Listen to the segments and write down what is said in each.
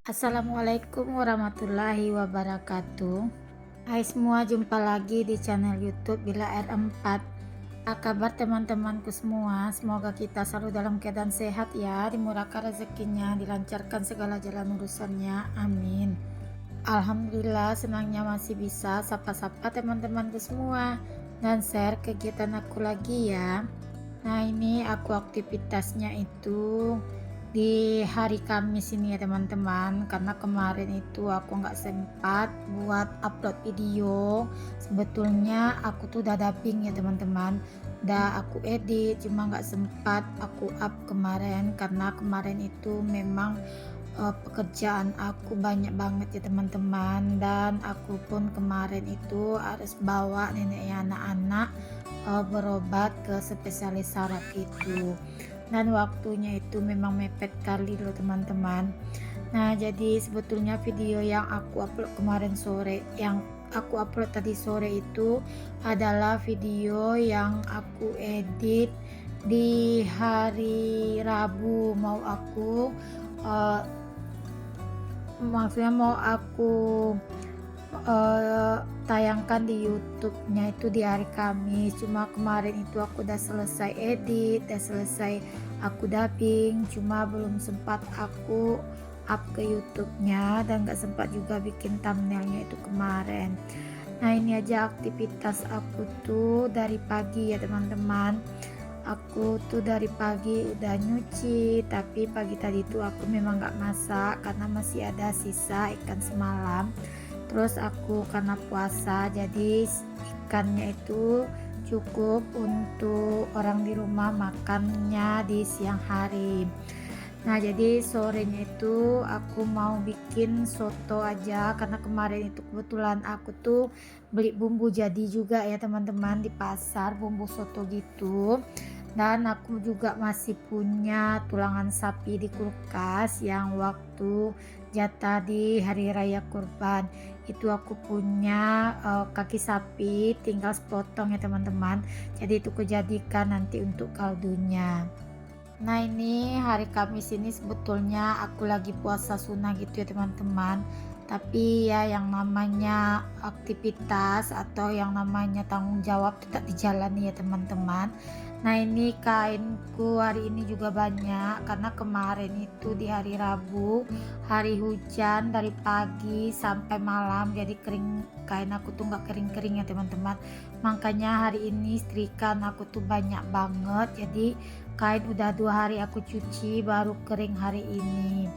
Assalamualaikum warahmatullahi wabarakatuh. Hai semua, jumpa lagi di channel YouTube Bila R4. Apa kabar teman-temanku semua? Semoga kita selalu dalam keadaan sehat ya, dimurahkan rezekinya, dilancarkan segala jalan urusannya. Amin. Alhamdulillah, senangnya masih bisa sapa-sapa teman-temanku semua dan share kegiatan aku lagi ya. Nah, ini aku aktivitasnya itu di hari Kamis ini ya teman-teman, karena kemarin itu aku nggak sempat buat upload video. Sebetulnya aku tuh udah dubbing ya teman-teman, udah aku edit, cuma nggak sempat aku up kemarin karena kemarin itu memang pekerjaan aku banyak banget ya teman-teman, dan aku pun kemarin itu harus bawa neneknya anak-anak berobat ke spesialis saraf itu, dan waktunya itu memang mepet kali loh teman-teman. Nah, jadi sebetulnya video yang aku upload kemarin sore, yang aku upload tadi sore itu adalah video yang aku edit di hari Rabu. Eh, Maksudnya mau aku tayangkan di YouTube-nya itu di hari Kamis. Cuma kemarin itu aku udah selesai edit, udah selesai aku dubbing, cuma belum sempat aku up ke YouTube-nya dan gak sempat juga bikin thumbnailnya itu kemarin. Nah, ini aja aktivitas aku tuh dari pagi ya teman-teman. Aku tuh dari pagi udah nyuci, tapi pagi tadi tuh aku memang gak masak karena masih ada sisa ikan semalam. Terus aku karena puasa, jadi ikannya itu cukup untuk orang di rumah makannya di siang hari. Nah, jadi sorenya itu aku mau bikin soto aja karena kemarin itu kebetulan aku tuh beli bumbu jadi juga ya teman-teman di pasar, bumbu soto gitu. Dan aku juga masih punya tulangan sapi di kulkas yang waktu jatah di hari raya kurban itu aku punya kaki sapi tinggal sepotong ya teman-teman, jadi itu kujadikan nanti untuk kaldunya. Nah, ini hari Kamis ini sebetulnya aku lagi puasa sunnah gitu ya teman-teman. Tapi ya yang namanya aktivitas atau yang namanya tanggung jawab tetap dijalani ya teman-teman. Nah, ini kainku hari ini juga banyak karena kemarin itu di hari Rabu, hari hujan dari pagi sampai malam, jadi kering, kain aku tuh nggak kering-kering ya teman-teman. Makanya hari ini setrikaan aku tuh banyak banget, jadi kain udah 2 hari aku cuci baru kering hari ini.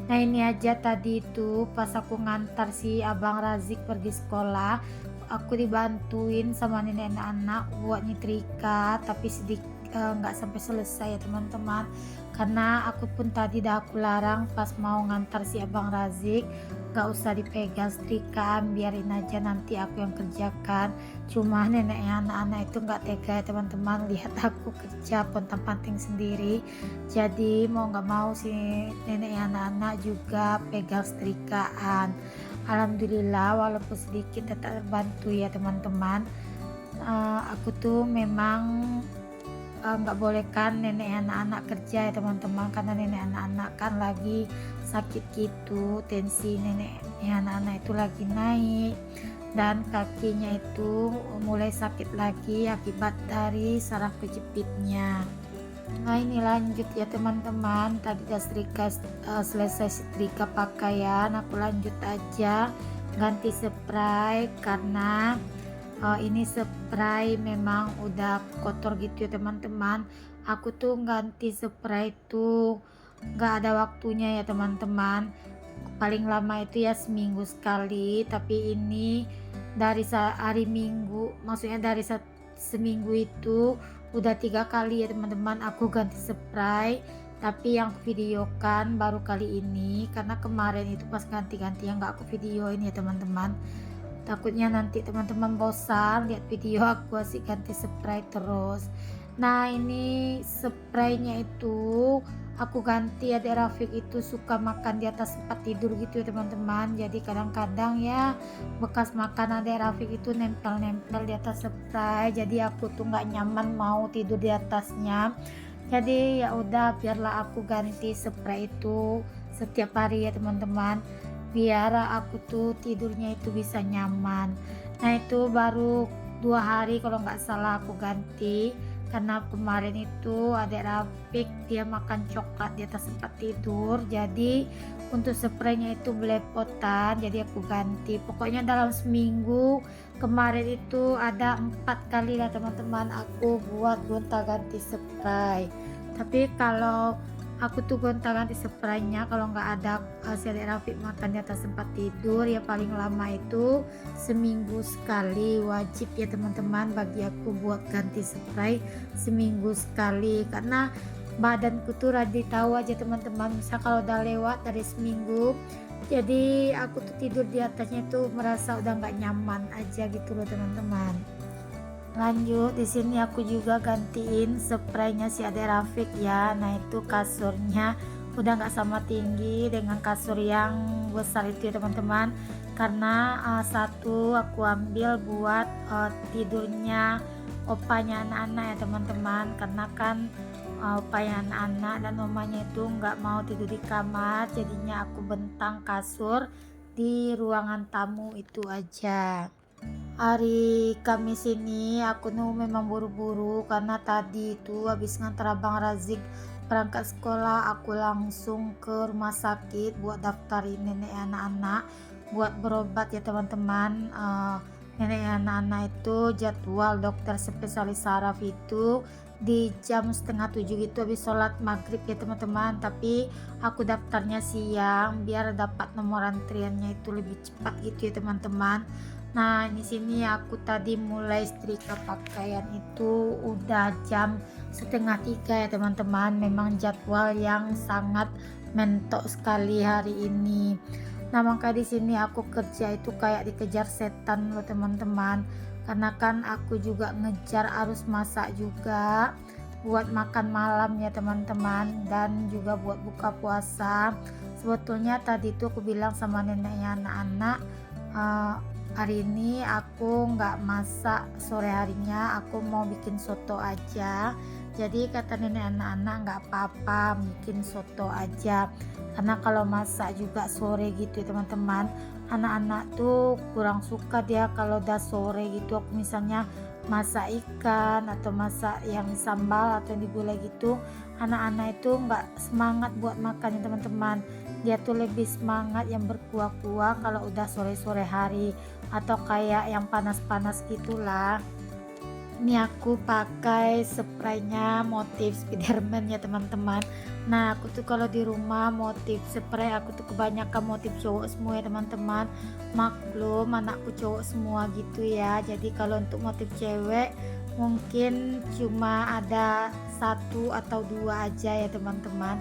Nah, ini aja tadi itu pas aku ngantar si abang Razik pergi sekolah, aku dibantuin sama nenek anak buat nyetrika, tapi sedikit nggak sampai selesai ya teman-teman, karena aku pun tadi dah aku larang pas mau ngantar si abang Razik nggak usah dipegang setrikaan, biarin aja nanti aku yang kerjakan. Cuma neneknya anak-anak itu nggak tega ya teman-teman, lihat aku kerja pontang-panting sendiri, jadi mau nggak mau si neneknya anak-anak juga pegang setrikaan. Alhamdulillah walaupun sedikit tetap terbantu ya teman-teman. Aku tuh memang nggak boleh kan nenek anak-anak kerja ya teman-teman, karena nenek anak-anak kan lagi sakit gitu, tensi nenek anak-anak itu lagi naik dan kakinya itu mulai sakit lagi akibat dari saraf kejepitnya. Nah, ini lanjut ya teman-teman, tadi udah selesai setrika pakaian, aku lanjut aja ganti spray karena ini spray memang udah kotor gitu ya teman-teman. Aku tuh ganti spray itu nggak ada waktunya ya teman-teman, paling lama itu ya seminggu sekali, tapi ini dari hari Minggu, maksudnya dari seminggu itu udah 3 kali ya teman-teman aku ganti spray. Tapi yang videokan baru kali ini karena kemarin itu pas ganti-ganti yang nggak aku videoin ya teman-teman, takutnya nanti teman-teman bosan lihat video aku asik ganti spray terus. Nah, ini spraynya itu aku ganti, adik Rafiq itu suka makan di atas tempat tidur gitu ya teman-teman, jadi kadang-kadang ya bekas makan adik Rafiq itu nempel-nempel di atas spray, jadi aku tuh nggak nyaman mau tidur di atasnya. Jadi ya udah biarlah aku ganti spray itu setiap hari ya teman-teman, biar aku tuh tidurnya itu bisa nyaman. Nah itu baru 2 hari kalau nggak salah aku ganti, karena kemarin itu adik Rafiq dia makan coklat di atas tempat tidur, jadi untuk spraynya itu belepotan, jadi aku ganti. Pokoknya dalam seminggu kemarin itu ada 4 kali lah teman-teman aku buat gonta-ganti spray. Tapi kalau aku tuh gonta-ganti spraynya kalau nggak ada si adik Rafiq makan di atas tempat tidur ya paling lama itu seminggu sekali, wajib ya teman-teman bagi aku buat ganti spray seminggu sekali, karena badanku tuh rada tahu aja teman-teman, misal kalau udah lewat dari seminggu jadi aku tuh tidur di atasnya tuh merasa udah nggak nyaman aja gitu loh teman-teman. Lanjut di sini aku juga gantiin spraynya si Ade Rafiq ya. Nah itu kasurnya udah nggak sama tinggi dengan kasur yang besar itu ya teman-teman. Karena satu aku ambil buat tidurnya opanya anak-anak ya teman-teman. Karena kan opanya anak-anak dan mamanya itu nggak mau tidur di kamar, jadinya aku bentang kasur di ruangan tamu itu aja. Hari Kamis ini aku tuh memang buru-buru karena tadi itu habis ngantar Abang Razik berangkat sekolah, aku langsung ke rumah sakit buat daftarin nenek anak-anak buat berobat ya teman-teman. Nenek anak-anak itu jadwal dokter spesialis saraf itu di jam setengah 7 gitu habis sholat maghrib ya teman-teman, tapi aku daftarnya siang biar dapat nomor antriannya itu lebih cepat gitu ya teman-teman. Nah, di sini aku tadi mulai setrika pakaian itu udah jam setengah 3 ya teman-teman. Memang jadwal yang sangat mentok sekali hari ini. Nah, maka di sini aku kerja itu kayak dikejar setan loh teman-teman. Karena kan aku juga ngejar arus masak juga buat makan malam ya teman-teman, dan juga buat buka puasa. Sebetulnya tadi tuh aku bilang sama neneknya anak-anak, eh, hari ini aku nggak masak, sore harinya aku mau bikin soto aja. Jadi kata nenek anak-anak nggak apa-apa bikin soto aja, karena kalau masak juga sore gitu ya teman-teman, anak-anak tuh kurang suka dia kalau udah sore gitu aku misalnya masak ikan atau masak yang sambal atau yang digulai gitu, anak-anak itu nggak semangat buat makan ya teman-teman. Dia tuh lebih semangat yang berkuah-kuah kalau udah sore-sore hari atau kayak yang panas-panas gitulah. Ini aku pakai spraynya motif Spiderman ya teman-teman. Nah aku tuh kalau di rumah motif spray aku tuh kebanyakan motif cowok semua ya teman-teman. Maklum anakku cowok semua gitu ya, jadi kalau untuk motif cewek mungkin cuma ada satu atau dua aja ya teman-teman.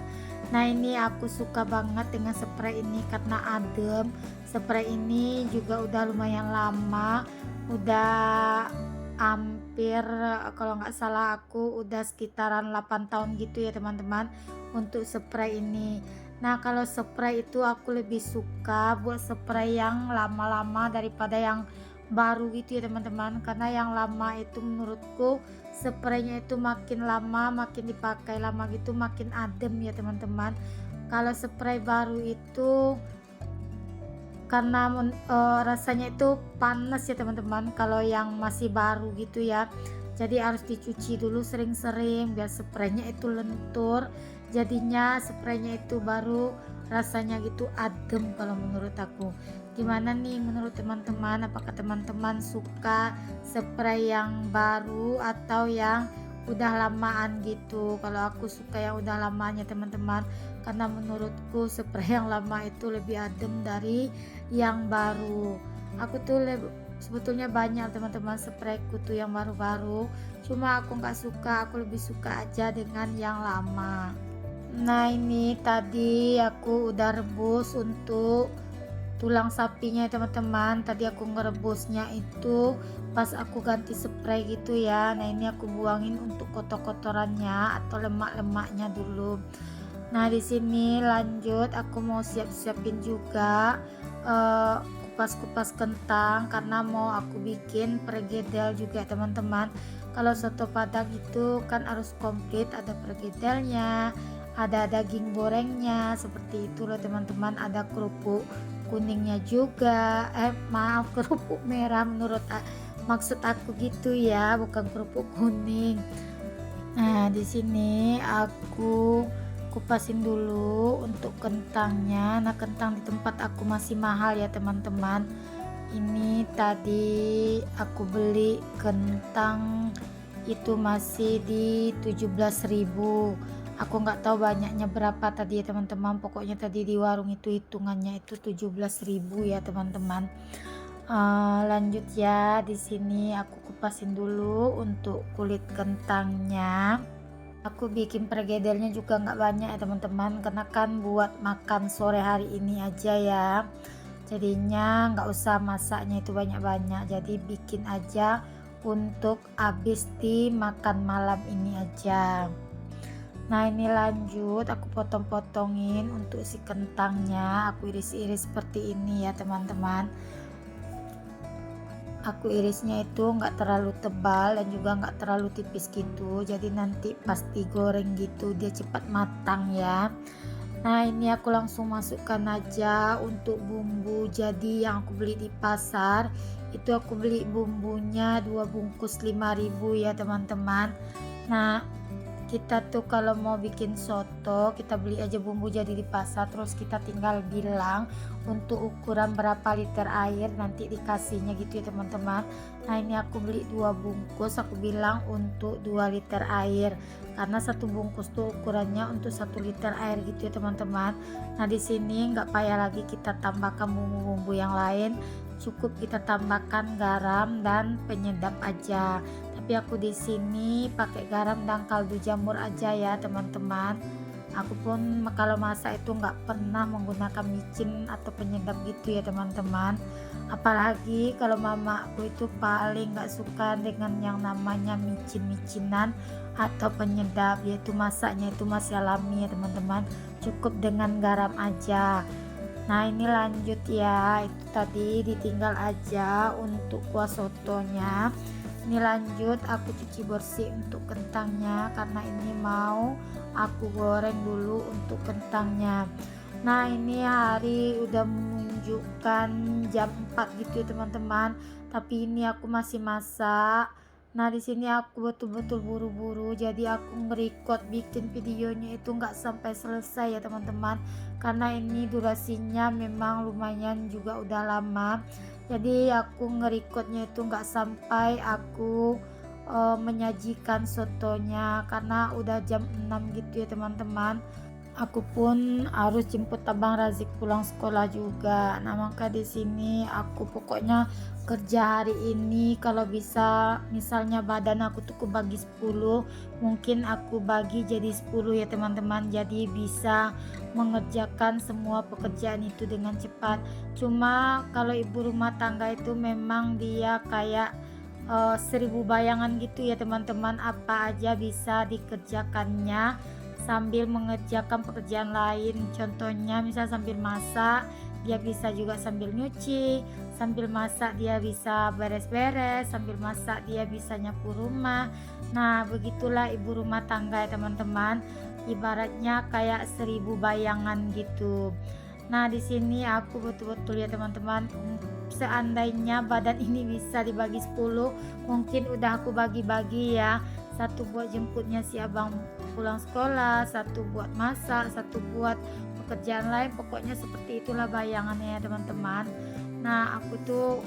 Nah ini aku suka banget dengan spray ini karena adem. Spray ini juga udah lumayan lama, udah hampir kalau nggak salah aku udah sekitaran 8 tahun gitu ya teman-teman untuk spray ini. Nah kalau spray itu aku lebih suka buat spray yang lama-lama daripada yang baru gitu ya teman-teman, karena yang lama itu menurutku spraynya itu makin lama makin dipakai lama gitu makin adem ya teman-teman. Kalau spray baru itu karena rasanya itu panas ya teman-teman kalau yang masih baru gitu ya, jadi harus dicuci dulu sering-sering biar spraynya itu lentur, jadinya spraynya itu baru rasanya gitu adem kalau menurut aku. Gimana nih menurut teman-teman, apakah teman-teman suka spray yang baru atau yang udah lamaan gitu? Kalau aku suka yang udah lamanya teman-teman, karena menurutku spray yang lama itu lebih adem dari yang baru. Aku tuh sebetulnya banyak teman-teman sprayku tuh yang baru-baru, cuma aku nggak suka, aku lebih suka aja dengan yang lama. Nah ini tadi aku udah rebus untuk tulang sapinya ya teman-teman. Tadi aku ngerebusnya itu pas aku ganti spray gitu ya. Nah ini aku buangin untuk kotor-kotorannya atau lemak-lemaknya dulu. Nah di sini lanjut aku mau siap-siapin juga kupas-kupas kentang karena mau aku bikin pergedel juga teman-teman. Kalau soto Padang itu kan harus komplit, ada pergedelnya, ada daging gorengnya, seperti itu loh teman-teman, ada kerupuk kuningnya juga, maaf kerupuk merah maksud aku gitu ya, bukan kerupuk kuning. Nah, di sini aku kupasin dulu untuk kentangnya. Nah, kentang di tempat aku masih mahal ya teman-teman. Ini tadi aku beli kentang itu masih di 17.000. Aku nggak tahu banyaknya berapa tadi ya teman-teman. Pokoknya tadi di warung itu hitungannya itu 17.000 ya teman-teman. Lanjut ya, di sini aku kupasin dulu untuk kulit kentangnya. Aku bikin pergedelnya juga nggak banyak ya teman-teman, karena kan buat makan sore hari ini aja ya. Jadinya nggak usah masaknya itu banyak-banyak, jadi bikin aja untuk habis di makan malam ini aja. Nah, ini lanjut aku potong-potongin untuk si kentangnya, aku iris-iris seperti ini ya teman-teman. Aku irisnya itu nggak terlalu tebal dan juga nggak terlalu tipis gitu, jadi nanti pas digoreng gitu dia cepat matang ya. Nah, ini aku langsung masukkan aja untuk bumbu. Jadi yang aku beli di pasar itu aku beli bumbunya 2 bungkus 5.000 ya teman-teman. Nah, kita tuh kalau mau bikin soto kita beli aja bumbu jadi di pasar, terus kita tinggal bilang untuk ukuran berapa liter air, nanti dikasihnya gitu ya teman-teman. Nah, ini aku beli 2 bungkus, aku bilang untuk 2 liter air, karena satu bungkus tuh ukurannya untuk 1 liter air gitu ya teman-teman. Nah, di sini nggak payah lagi kita tambahkan bumbu-bumbu yang lain, cukup kita tambahkan garam dan penyedap aja. Tapi aku di sini pakai garam dan kaldu jamur aja ya teman-teman. Aku pun kalau masak itu nggak pernah menggunakan micin atau penyedap gitu ya teman-teman. Apalagi kalau mama aku itu paling nggak suka dengan yang namanya micin-micinan atau penyedap, yaitu masaknya itu masih alami ya teman-teman. Cukup dengan garam aja. Nah, ini lanjut ya, itu tadi ditinggal aja untuk kuah sotonya. Ini lanjut aku cuci bersih untuk kentangnya, karena ini mau aku goreng dulu untuk kentangnya. Nah, ini hari udah menunjukkan jam 4 gitu ya teman-teman, tapi ini aku masih masak. Nah, di sini aku betul-betul buru-buru, jadi aku nge-record bikin videonya itu nggak sampai selesai ya teman-teman, karena ini durasinya memang lumayan juga udah lama. Jadi aku nge-recordnya itu nggak sampai aku menyajikan sotonya, karena udah jam 6 gitu ya teman-teman. Aku pun harus jemput abang Razik pulang sekolah juga. Nah, maka di sini aku pokoknya kerja hari ini kalau bisa, misalnya badan aku tuh bagi 10, mungkin aku bagi jadi 10 ya teman-teman, jadi bisa mengerjakan semua pekerjaan itu dengan cepat. Cuma kalau ibu rumah tangga itu memang dia kayak 1000 bayangan gitu ya teman-teman, apa aja bisa dikerjakannya sambil mengerjakan pekerjaan lain. Contohnya misal sambil masak dia bisa juga sambil nyuci, sambil masak dia bisa beres-beres, sambil masak dia bisa nyapu rumah. Nah, begitulah ibu rumah tangga ya teman-teman, ibaratnya kayak 1000 bayangan gitu. Nah, di sini aku betul-betul ya teman-teman, seandainya badan ini bisa dibagi 10, mungkin udah aku bagi-bagi ya. Satu buat jemputnya si abang pulang sekolah, satu buat masak, satu buat pekerjaan lain, pokoknya seperti itulah bayangannya ya teman-teman. Nah, aku tuh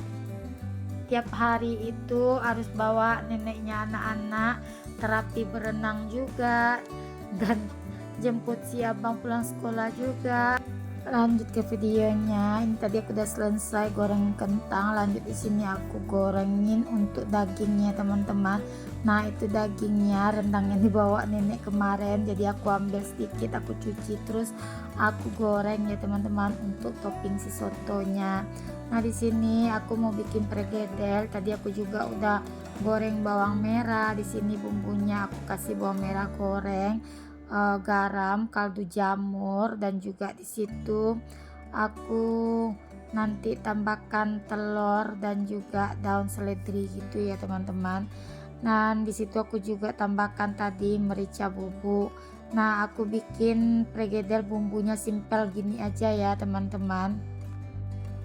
tiap hari itu harus bawa neneknya anak-anak terapi berenang juga, dan jemput si abang pulang sekolah juga. Lanjut ke videonya. Ini tadi aku udah selesai goreng kentang, lanjut di sini aku gorengin untuk dagingnya teman-teman. Nah, itu dagingnya rendang yang dibawa nenek kemarin, jadi aku ambil sedikit, aku cuci, terus aku goreng ya teman-teman untuk topping si sotonya. Nah, di sini aku mau bikin pergedel. Tadi aku juga udah goreng bawang merah. Di sini bumbunya aku kasih bawang merah goreng, garam, kaldu jamur, dan juga di situ aku nanti tambahkan telur dan juga daun seledri gitu ya teman-teman. Dan di situ aku juga tambahkan tadi merica bubuk. Nah, aku bikin pregedel bumbunya simpel gini aja ya teman-teman.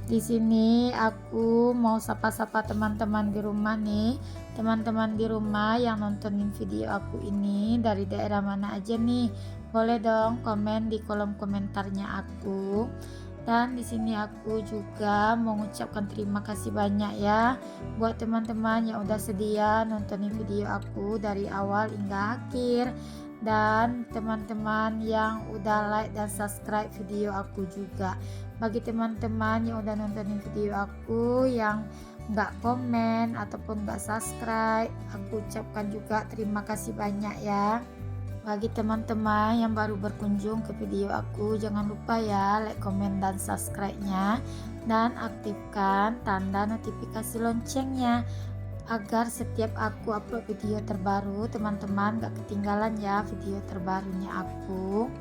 Di sini aku mau sapa-sapa teman-teman di rumah nih. Teman-teman di rumah yang nontonin video aku ini dari daerah mana aja nih? Boleh dong komen di kolom komentarnya aku. Dan di sini aku juga mengucapkan terima kasih banyak ya buat teman-teman yang udah sedia nontonin video aku dari awal hingga akhir, dan teman-teman yang udah like dan subscribe video aku juga. Bagi teman-teman yang udah nontonin video aku yang nggak komen ataupun nggak subscribe, aku ucapkan juga terima kasih banyak ya. Bagi teman-teman yang baru berkunjung ke video aku, jangan lupa ya like, komen, dan subscribe-nya, dan aktifkan tanda notifikasi loncengnya agar setiap aku upload video terbaru teman-teman gak ketinggalan ya video terbarunya aku.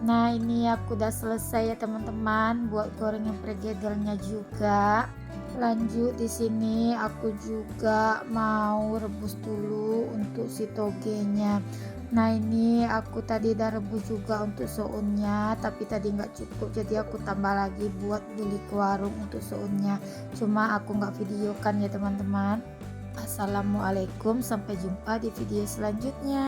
Nah, ini aku udah selesai ya teman-teman buat gorengin pregedelnya juga. Lanjut di sini aku juga mau rebus dulu untuk si togenya. Nah, ini aku tadi udah rebus juga untuk sounnya, tapi tadi nggak cukup, jadi aku tambah lagi buat beli ke warung untuk sounnya. Cuma aku nggak videokan ya teman-teman. Assalamualaikum, sampai jumpa di video selanjutnya.